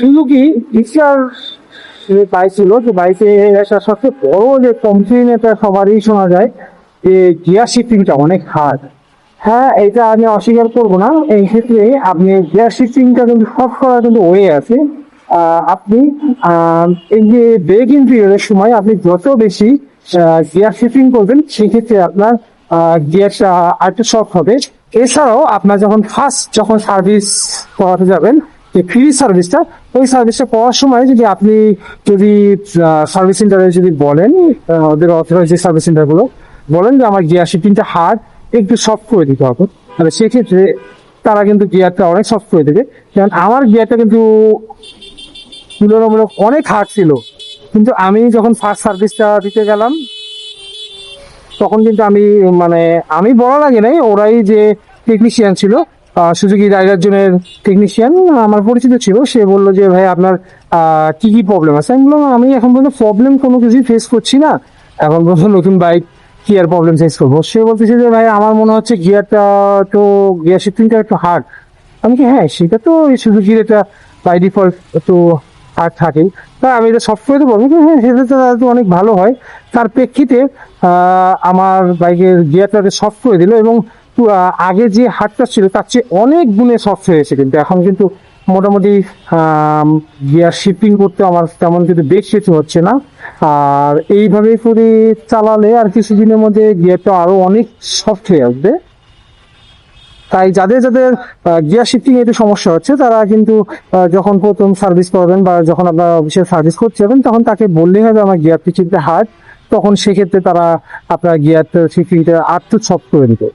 Suzuki Gixxer bike ছিল, তো বাইকে একটা সবচেয়ে বড় যে কমপ্লেন এটা সবারই শোনা যায় যে গিয়ার শিফটিংটা অনেক হার্ড। হ্যাঁ, এটা আমি অস্বীকার করবো না। এই ক্ষেত্রে আপনি গিয়ার শিফটিংটা কিন্তু সব করার কিন্তু ওয়ে আছে। আপনি এই যে ব্রেকিং পিরিয়ডের সময় আপনি যত বেশি গিয়ার শিফটিং করবেন, সেক্ষেত্রে আপনার গিয়ারটা আরেকটু সফট হবে। এছাড়াও আপনার যখন সার্ভিস করাতে যাবেন, যে ফ্রি সার্ভিসটা, ওই সার্ভিসটা করার সময় যদি সার্ভিস সেন্টারে যদি বলেন, ওদের অথরাইজ যে সার্ভিস সেন্টারগুলো, বলেন যে আমার গিয়ার শিফটিংটা হার্ড, একটু সফট করে দিতে হবে, তাহলে সেক্ষেত্রে তারা কিন্তু গিয়ারটা অনেক সফট করে দেবে। কারণ আমার গিয়ারটা কিন্তু তুলনামূলক অনেক হার্ড ছিল, কিন্তু আমি যখন ফার্স্ট সার্ভিসটা দিতে গেলাম, তখন কিন্তু আমি বলা লাগে নাই, ওরাই যে টেকনিশিয়ান ছিল, সুজুকি রাইডার জনের টেকনিশিয়ান আমার পরিচিত ছিল, সে বললো যে ভাই আপনার কি কি প্রবলেম আছে। আমি বললাম আমি এখন পর্যন্ত প্রবলেম কোনো কিছুই ফেস করছি না, এখন পর্যন্ত নতুন বাইক কি আর প্রবলেম ফেস করবো। সে বলতেছে যে ভাই আমার মনে হচ্ছে গিয়ার শিফটিংটা একটু হার্ড। আমি কি, হ্যাঁ সেটা তো সুজুকির এটা বাই ডিফল্ট একটু হার্ড থাকেই, তা আমি এটা সফটওয়্যারে বলবো যে হ্যাঁ সেটা তো অনেক ভালো হয়। তার প্রেক্ষিতে আমার বাইকের গিয়ারটাকে সফট করে দিল, এবং আগে যে হার্ডটা ছিল তার চেয়ে অনেক গুণে সফট হয়েছে। কিন্তু এখন কিন্তু মোটামুটি গিয়ার শিফটিং করতে আমার তেমন কিন্তু বেশ কিছু হচ্ছে না। আর এইভাবে করে চালালে আর কিছুদিনের মধ্যে গিয়ারটা আরো অনেক সফট হয়ে আসবে। তাই যাদের যাদের গিয়ার শিফটিং একটু সমস্যা হচ্ছে, তারা কিন্তু যখন প্রথম সার্ভিস করবেন বা যখন আপনার অফিসের সার্ভিস করতে যাবেন, তখন তাকে বললেই হবে আমার গিয়ার শিফটিংটা হার্ড। তখন সেক্ষেত্রে তারা আপনার গিয়ার শিফটিংটা আরটু সফট করে দিবে।